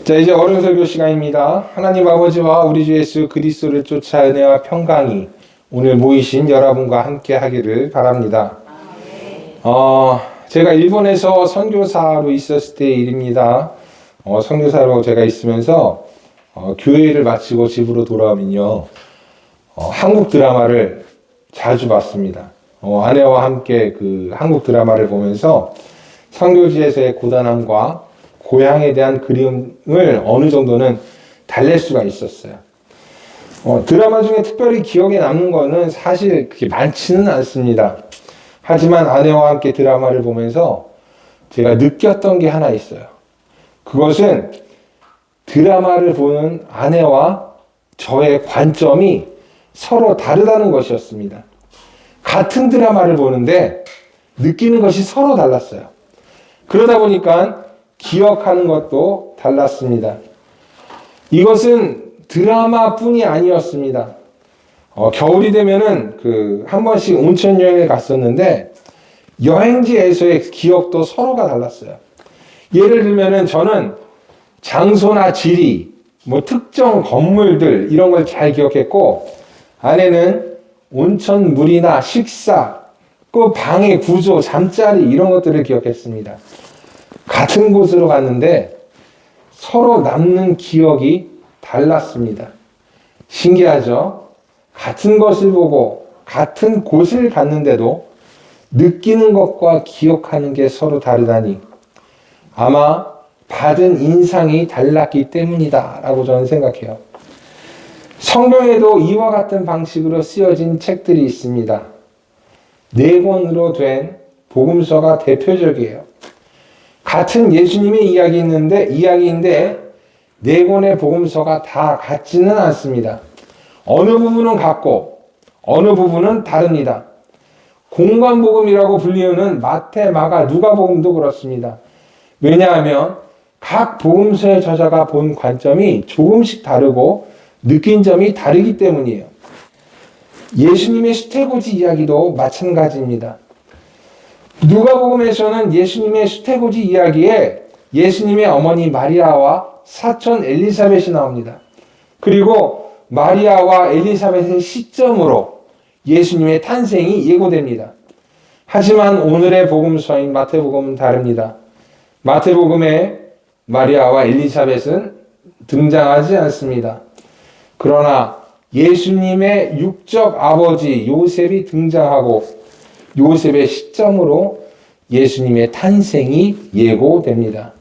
자, 이제 어른설교 시간입니다. 하나님 아버지와 우리 주 예수 그리스도를 쫓아 은혜와 평강이 오늘 모이신 여러분과 함께 하기를 바랍니다. 제가 일본에서 선교사로 있었을 때의 일입니다. 선교사로 제가 있으면서 교회를 마치고 집으로 돌아오면요, 한국 드라마를 자주 봤습니다. 아내와 함께 그 한국 드라마를 보면서 선교지에서의 고단함과 고향에 대한 그리움을 어느 정도는 달랠 수가 있었어요. 드라마 중에 특별히 기억에 남는 거는 사실 그렇게 많지는 않습니다. 하지만 아내와 함께 드라마를 보면서 제가 느꼈던 게 하나 있어요. 그것은 드라마를 보는 아내와 저의 관점이 서로 다르다는 것이었습니다. 같은 드라마를 보는데 느끼는 것이 서로 달랐어요. 그러다 보니까 기억하는 것도 달랐습니다. 이것은 드라마뿐이 아니었습니다. 겨울이 되면은 한 번씩 온천 여행을 갔었는데 여행지에서의 기억도 서로가 달랐어요. 예를 들면은 저는 장소나 지리, 특정 건물들 이런 걸 잘 기억했고, 아내는 온천 물이나 식사, 그 방의 구조, 잠자리 이런 것들을 기억했습니다. 같은 곳으로 갔는데 서로 남는 기억이 달랐습니다. 신기하죠? 같은 것을 보고 같은 곳을 갔는데도 느끼는 것과 기억하는 게 서로 다르다니, 아마 받은 인상이 달랐기 때문이다 라고 저는 생각해요. 성경에도 이와 같은 방식으로 쓰여진 책들이 있습니다. 4권으로 된 복음서가 대표적이에요. 같은 예수님의 이야기인데 4권의 복음서가 다 같지는 않습니다. 어느 부분은 같고 어느 부분은 다릅니다. 공관복음이라고 불리우는 마태, 마가, 누가복음도 그렇습니다. 왜냐하면 각 복음서의 저자가 본 관점이 조금씩 다르고 느낀 점이 다르기 때문이에요. 예수님의 수태고지 이야기도 마찬가지입니다. 누가복음에서는 예수님의 수태고지 이야기에 예수님의 어머니 마리아와 사촌 엘리사벳이 나옵니다. 그리고 마리아와 엘리사벳의 시점으로 예수님의 탄생이 예고됩니다. 하지만 오늘의 복음서인 마태복음은 다릅니다. 마태복음에 마리아와 엘리사벳은 등장하지 않습니다. 그러나 예수님의 육적 아버지 요셉이 등장하고 요셉의 시점으로 예수님의 탄생이 예고됩니다.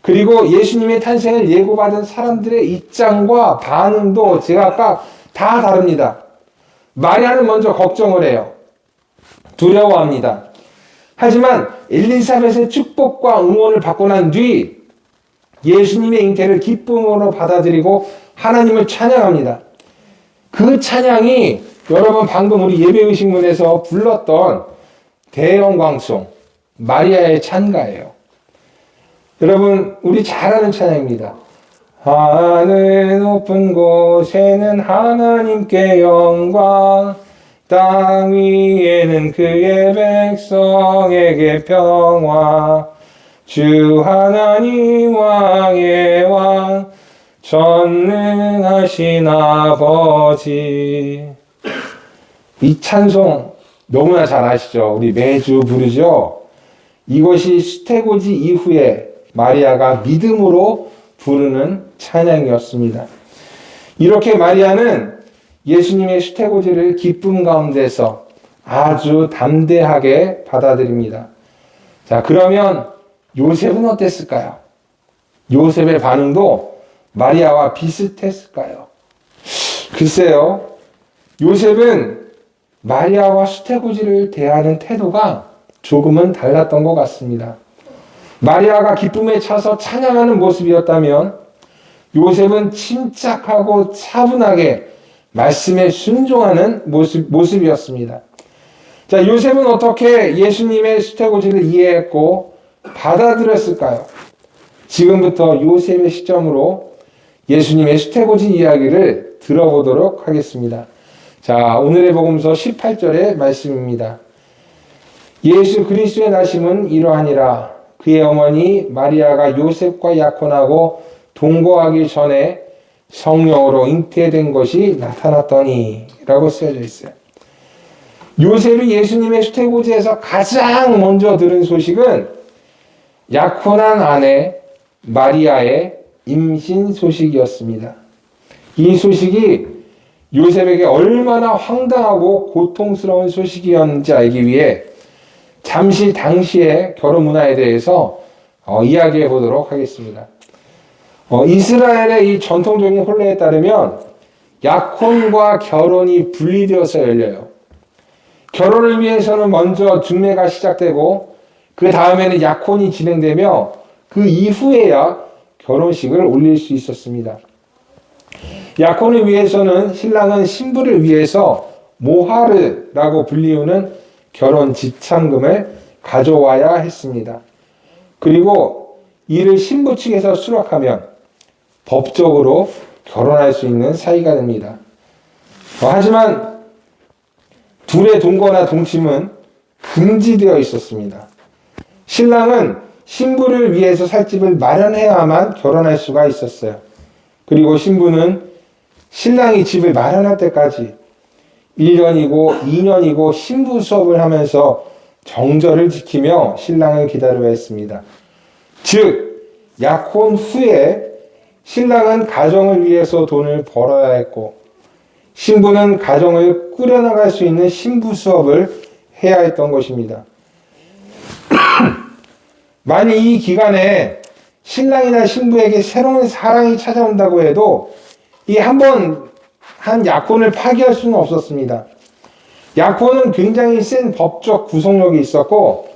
그리고 예수님의 탄생을 예고받은 사람들의 입장과 반응도 제각각 다 다릅니다. 마리아는 먼저 걱정을 해요. 두려워합니다. 하지만 엘리사벳의 축복과 응원을 받고 난 뒤 예수님의 잉태를 기쁨으로 받아들이고 하나님을 찬양합니다. 그 찬양이 여러분 방금 우리 예배의식문에서 불렀던 대영광송 마리아의 찬가예요. 여러분 우리 잘 아는 찬양입니다. 하늘 높은 곳에는 하나님께 영광, 땅 위에는 그의 백성에게 평화, 주 하나님 왕의 왕, 전능하신 아버지. 이 찬송 너무나 잘 아시죠? 우리 매주 부르죠? 이것이 수태고지 이후에 마리아가 믿음으로 부르는 찬양이었습니다. 이렇게 마리아는 예수님의 수태고지를 기쁨 가운데서 아주 담대하게 받아들입니다. 자, 그러면 요셉은 어땠을까요? 요셉의 반응도 마리아와 비슷했을까요? 글쎄요, 요셉은 마리아와 수태고지를 대하는 태도가 조금은 달랐던 것 같습니다. 마리아가 기쁨에 차서 찬양하는 모습이었다면 요셉은 침착하고 차분하게 말씀에 순종하는 모습이었습니다. 자, 요셉은 어떻게 예수님의 수태고지를 이해했고 받아들였을까요? 지금부터 요셉의 시점으로 예수님의 수태고지 이야기를 들어보도록 하겠습니다. 자, 오늘의 복음서 18절의 말씀입니다. 예수 그리스도의 나심은 이러하니라. 그의 어머니 마리아가 요셉과 약혼하고 동거하기 전에 성령으로 잉태된 것이 나타났더니 라고 쓰여져 있어요. 요셉이 예수님의 수태고지에서 가장 먼저 들은 소식은 약혼한 아내 마리아의 임신 소식이었습니다. 이 소식이 요셉에게 얼마나 황당하고 고통스러운 소식이었는지 알기 위해 잠시 당시의 결혼 문화에 대해서 이야기해 보도록 하겠습니다. 이스라엘의 이 전통적인 혼례에 따르면 약혼과 결혼이 분리되어서 열려요. 결혼을 위해서는 먼저 중매가 시작되고 그 다음에는 약혼이 진행되며 그 이후에야 결혼식을 올릴 수 있었습니다. 약혼을 위해서는 신랑은 신부를 위해서 모하르라고 불리우는 결혼 지참금을 가져와야 했습니다. 그리고 이를 신부 측에서 수락하면 법적으로 결혼할 수 있는 사이가 됩니다. 하지만 둘의 동거나 동침은 금지되어 있었습니다. 신랑은 신부를 위해서 살 집을 마련해야만 결혼할 수가 있었어요. 그리고 신부는 신랑이 집을 마련할 때까지 1년이고 2년이고 신부 수업을 하면서 정절을 지키며 신랑을 기다려야 했습니다. 즉, 약혼 후에 신랑은 가정을 위해서 돈을 벌어야 했고 신부는 가정을 꾸려나갈 수 있는 신부 수업을 해야 했던 것입니다. 만약 이 기간에 신랑이나 신부에게 새로운 사랑이 찾아온다고 해도 이 한 약혼을 파기할 수는 없었습니다. 약혼은 굉장히 센 법적 구속력이 있었고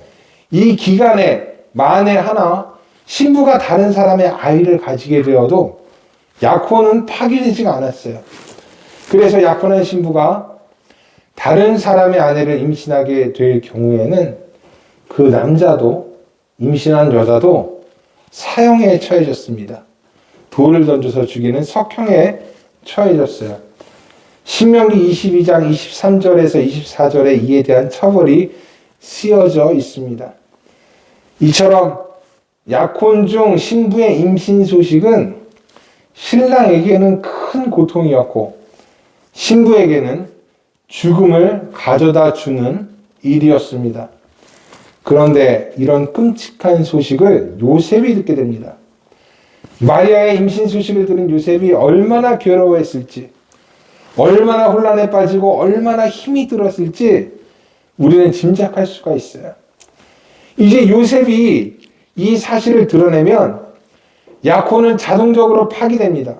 이 기간에 만에 하나 신부가 다른 사람의 아이를 가지게 되어도 약혼은 파기되지가 않았어요. 그래서 약혼한 신부가 다른 사람의 아내를 임신하게 될 경우에는 그 남자도 임신한 여자도 사형에 처해졌습니다. 돌을 던져서 죽이는 석형에 처해졌어요. 신명기 22장 23절에서 24절에 이에 대한 처벌이 쓰여져 있습니다. 이처럼 약혼 중 신부의 임신 소식은 신랑에게는 큰 고통이었고 신부에게는 죽음을 가져다 주는 일이었습니다. 그런데 이런 끔찍한 소식을 요셉이 듣게 됩니다. 마리아의 임신 소식을 들은 요셉이 얼마나 괴로워했을지, 얼마나 혼란에 빠지고 얼마나 힘이 들었을지 우리는 짐작할 수가 있어요. 이제 요셉이 이 사실을 드러내면 약혼은 자동적으로 파기됩니다.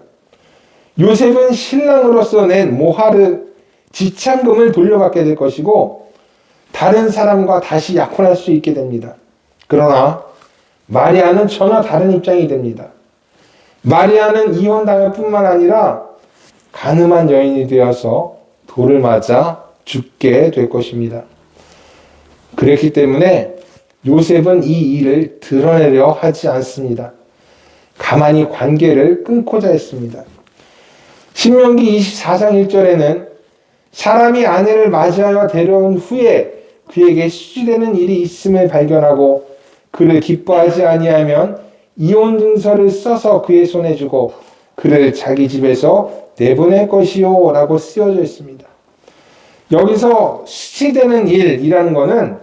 요셉은 신랑으로서 낸 모하르 지참금을 돌려받게 될 것이고 다른 사람과 다시 약혼할 수 있게 됩니다. 그러나 마리아는 전혀 다른 입장이 됩니다. 마리아는 이혼당할 뿐만 아니라 간음한 여인이 되어서 돌을 맞아 죽게 될 것입니다. 그렇기 때문에 요셉은 이 일을 드러내려 하지 않습니다. 가만히 관계를 끊고자 했습니다. 신명기 24장 1절에는 사람이 아내를 맞이하여 데려온 후에 그에게 수지되는 일이 있음을 발견하고 그를 기뻐하지 아니하면 이혼 증서를 써서 그의 손에 주고 그를 자기 집에서 내보낼 것이요 라고 쓰여져 있습니다. 여기서 수치되는 일이라는 것은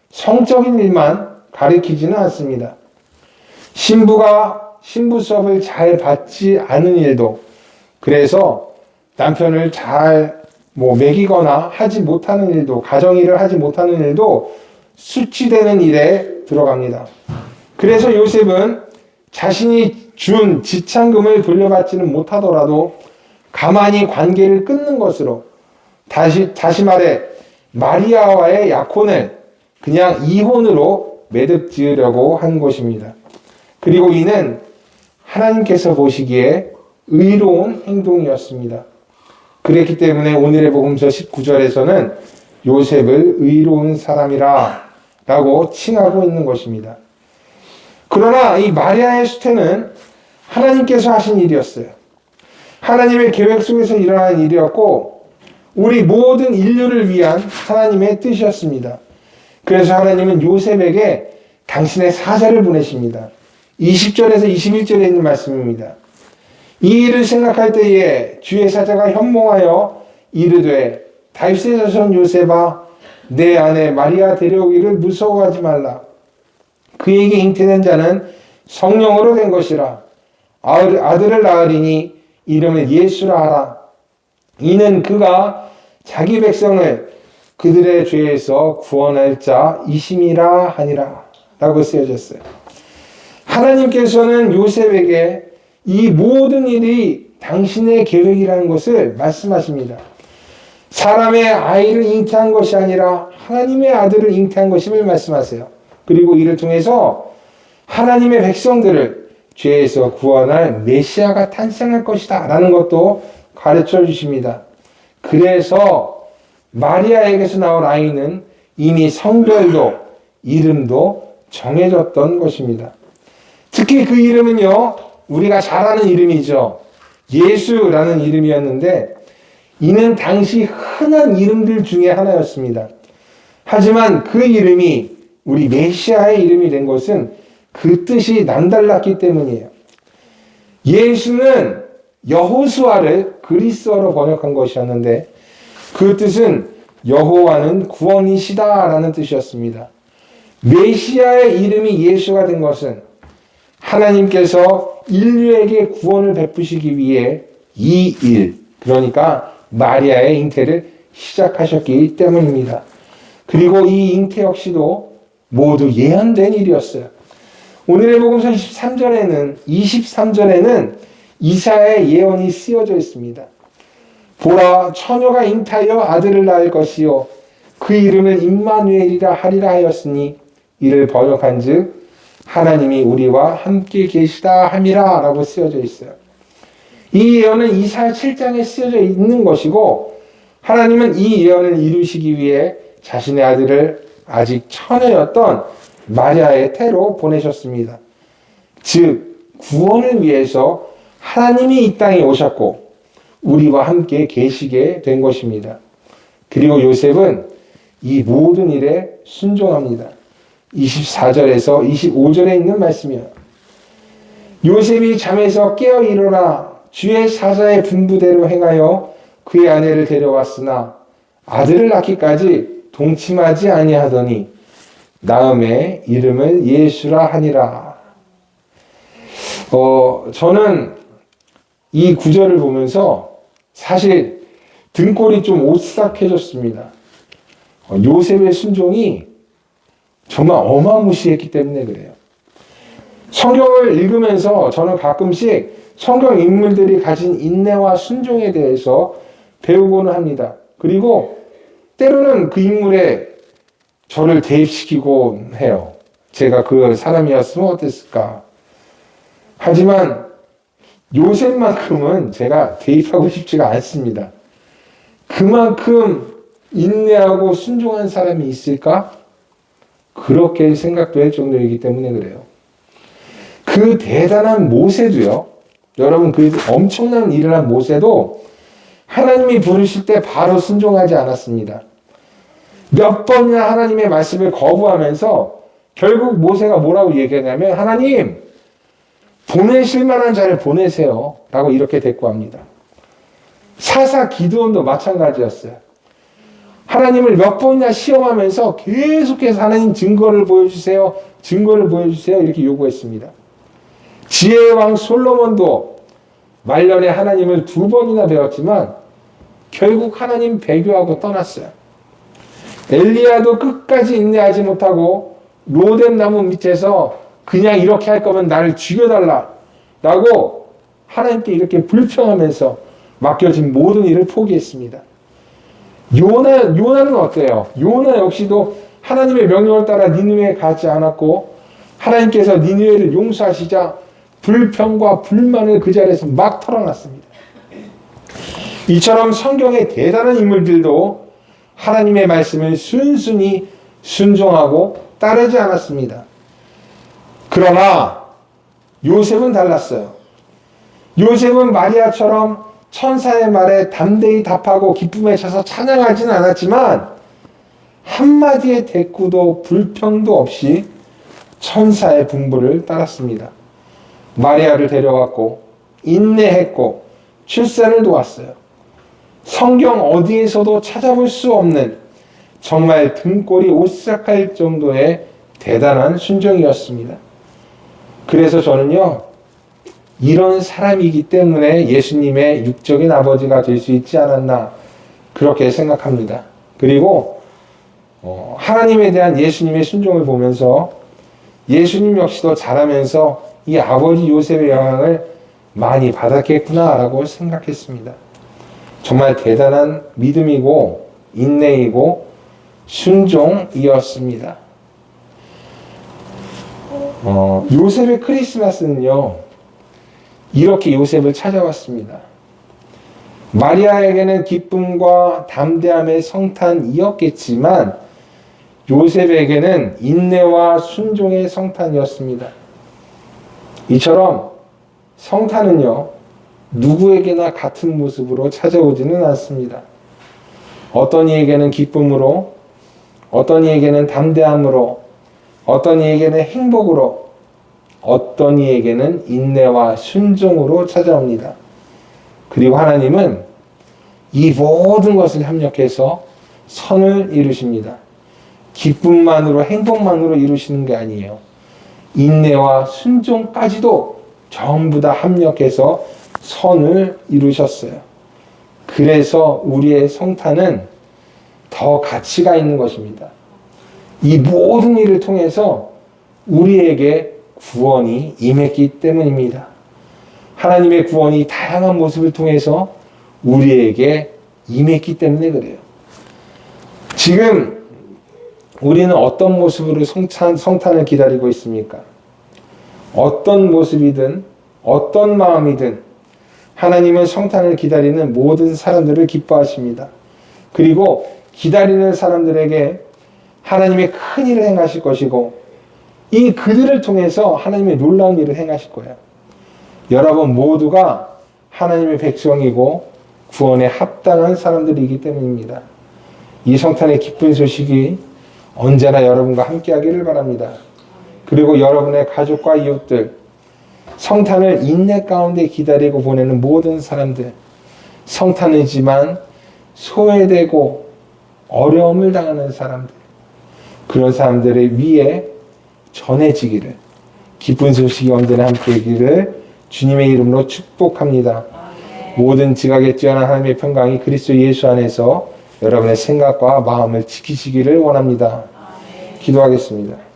성적인 일만 가리키지는 않습니다. 신부가 신부 수업을 잘 받지 않은 일도, 그래서 남편을 잘 먹이거나 하지 못하는 일도, 가정일을 하지 못하는 일도 수치되는 일에 들어갑니다. 그래서 요셉은 자신이 준 지참금을 돌려받지는 못하더라도 가만히 관계를 끊는 것으로 다시 말해 마리아와의 약혼을 그냥 이혼으로 매듭 지으려고 한 것입니다. 그리고 이는 하나님께서 보시기에 의로운 행동이었습니다. 그랬기 때문에 오늘의 복음서 19절에서는 요셉을 의로운 사람이라 라고 칭하고 있는 것입니다. 그러나 이 마리아의 수태는 하나님께서 하신 일이었어요. 하나님의 계획 속에서 일어난 일이었고 우리 모든 인류를 위한 하나님의 뜻이었습니다. 그래서 하나님은 요셉에게 당신의 사자를 보내십니다. 20절에서 21절에 있는 말씀입니다. 이 일을 생각할 때에 주의 사자가 현몽하여 이르되 다윗의 자손 요셉아 내 아내 마리아 데려오기를 무서워하지 말라. 그에게 잉태된 자는 성령으로 된 것이라. 아들을 낳으리니 이름을 예수라 하라. 이는 그가 자기 백성을 그들의 죄에서 구원할 자이심이라 하니라. 라고 쓰여졌어요. 하나님께서는 요셉에게 이 모든 일이 당신의 계획이라는 것을 말씀하십니다. 사람의 아이를 잉태한 것이 아니라 하나님의 아들을 잉태한 것임을 말씀하세요. 그리고 이를 통해서 하나님의 백성들을 죄에서 구원할 메시아가 탄생할 것이다 라는 것도 가르쳐 주십니다. 그래서 마리아에게서 나온 아이는 이미 성별도 이름도 정해졌던 것입니다. 특히 그 이름은요, 우리가 잘 아는 이름이죠. 예수라는 이름이었는데 이는 당시 흔한 이름들 중에 하나였습니다. 하지만 그 이름이 우리 메시아의 이름이 된 것은 그 뜻이 남달랐기 때문이에요. 예수는 여호수아를 그리스어로 번역한 것이었는데 그 뜻은 여호와는 구원이시다 라는 뜻이었습니다. 메시아의 이름이 예수가 된 것은 하나님께서 인류에게 구원을 베푸시기 위해 이 일, 그러니까 마리아의 잉태를 시작하셨기 때문입니다. 그리고 이 잉태 역시도 모두 예언된 일이었어요. 오늘의 복음서 23절에는 이사야의 예언이 쓰여져 있습니다. 보라, 처녀가 잉태하여 아들을 낳을 것이요 그 이름을 임마누엘이라 하리라 하였으니 이를 번역한즉 하나님이 우리와 함께 계시다 함이라 라고 쓰여져 있어요. 이 예언은 이사야 7장에 쓰여져 있는 것이고 하나님은 이 예언을 이루시기 위해 자신의 아들을 아직 처녀였던 마리아의 태로 보내셨습니다. 즉 구원을 위해서 하나님이 이 땅에 오셨고 우리와 함께 계시게 된 것입니다. 그리고 요셉은 이 모든 일에 순종합니다. 24절에서 25절에 있는 말씀이요. 요셉이 잠에서 깨어 일어나 주의 사자의 분부대로 행하여 그의 아내를 데려왔으나 아들을 낳기까지 동침하지 아니하더니 나음의 이름을 예수라 하니라. 저는 이 구절을 보면서 사실 등골이 좀 오싹해졌습니다. 요셉의 순종이 정말 어마무시했기 때문에 그래요. 성경을 읽으면서 저는 가끔씩 성경 인물들이 가진 인내와 순종에 대해서 배우고는 합니다. 그리고 때로는 그 인물에 저를 대입시키곤 해요. 제가 그 사람이었으면 어땠을까. 하지만 요셉만큼은 제가 대입하고 싶지가 않습니다. 그만큼 인내하고 순종한 사람이 있을까? 그렇게 생각도 할 정도이기 때문에 그래요. 그 대단한 모세도요. 여러분 그 엄청난 일을 한 모세도 하나님이 부르실 때 바로 순종하지 않았습니다. 몇 번이나 하나님의 말씀을 거부하면서 결국 모세가 뭐라고 얘기하냐면 하나님 보내실 만한 자를 보내세요 라고 이렇게 대꾸합니다. 사사 기드온도 마찬가지였어요. 하나님을 몇 번이나 시험하면서 계속해서 하나님 증거를 보여주세요 증거를 보여주세요 이렇게 요구했습니다. 지혜의 왕 솔로몬도 말년에 하나님을 2번이나 배웠지만 결국 하나님 배교하고 떠났어요. 엘리야도 끝까지 인내하지 못하고 로뎀 나무 밑에서 그냥 이렇게 할 거면 나를 죽여달라 라고 하나님께 이렇게 불평하면서 맡겨진 모든 일을 포기했습니다. 요나는 어때요? 요나 역시도 하나님의 명령을 따라 니느웨에 가지 않았고 하나님께서 니느웨를 용서하시자 불평과 불만을 그 자리에서 막 털어놨습니다. 이처럼 성경의 대단한 인물들도 하나님의 말씀을 순순히 순종하고 따르지 않았습니다. 그러나 요셉은 달랐어요. 요셉은 마리아처럼 천사의 말에 담대히 답하고 기쁨에 차서 찬양하지는 않았지만 한마디의 대꾸도 불평도 없이 천사의 분부를 따랐습니다. 마리아를 데려왔고 인내했고 출산을 도왔어요. 성경 어디에서도 찾아볼 수 없는 정말 등골이 오싹할 정도의 대단한 순종이었습니다. 그래서 저는요, 이런 사람이기 때문에 예수님의 육적인 아버지가 될 수 있지 않았나 그렇게 생각합니다. 그리고 하나님에 대한 예수님의 순종을 보면서 예수님 역시도 자라면서 이 아버지 요셉의 영향을 많이 받았겠구나라고 생각했습니다. 정말 대단한 믿음이고 인내이고 순종이었습니다. 요셉의 크리스마스는요, 이렇게 요셉을 찾아왔습니다. 마리아에게는 기쁨과 담대함의 성탄이었겠지만 요셉에게는 인내와 순종의 성탄이었습니다. 이처럼 성탄은요, 누구에게나 같은 모습으로 찾아오지는 않습니다. 어떤 이에게는 기쁨으로, 어떤 이에게는 담대함으로, 어떤 이에게는 행복으로, 어떤 이에게는 인내와 순종으로 찾아옵니다. 그리고 하나님은 이 모든 것을 협력해서 선을 이루십니다. 기쁨만으로, 행복만으로 이루시는 게 아니에요. 인내와 순종까지도 전부 다 합력해서 선을 이루셨어요. 그래서 우리의 성탄은 더 가치가 있는 것입니다. 이 모든 일을 통해서 우리에게 구원이 임했기 때문입니다. 하나님의 구원이 다양한 모습을 통해서 우리에게 임했기 때문에 그래요. 지금 우리는 어떤 모습으로 성탄을 기다리고 있습니까? 어떤 모습이든 어떤 마음이든 하나님은 성탄을 기다리는 모든 사람들을 기뻐하십니다. 그리고 기다리는 사람들에게 하나님의 큰 일을 행하실 것이고 이 그들을 통해서 하나님의 놀라운 일을 행하실 거예요. 여러분 모두가 하나님의 백성이고 구원에 합당한 사람들이기 때문입니다. 이 성탄의 기쁜 소식이 언제나 여러분과 함께 하기를 바랍니다. 그리고 여러분의 가족과 이웃들, 성탄을 인내 가운데 기다리고 보내는 모든 사람들, 성탄이지만 소외되고 어려움을 당하는 사람들, 그런 사람들의 위에 전해지기를, 기쁜 소식이 언제나 함께 하기를 주님의 이름으로 축복합니다. 모든 지각에 뛰어난 하나님의 평강이 그리스도 예수 안에서 여러분의 생각과 마음을 지키시기를 원합니다. 기도하겠습니다.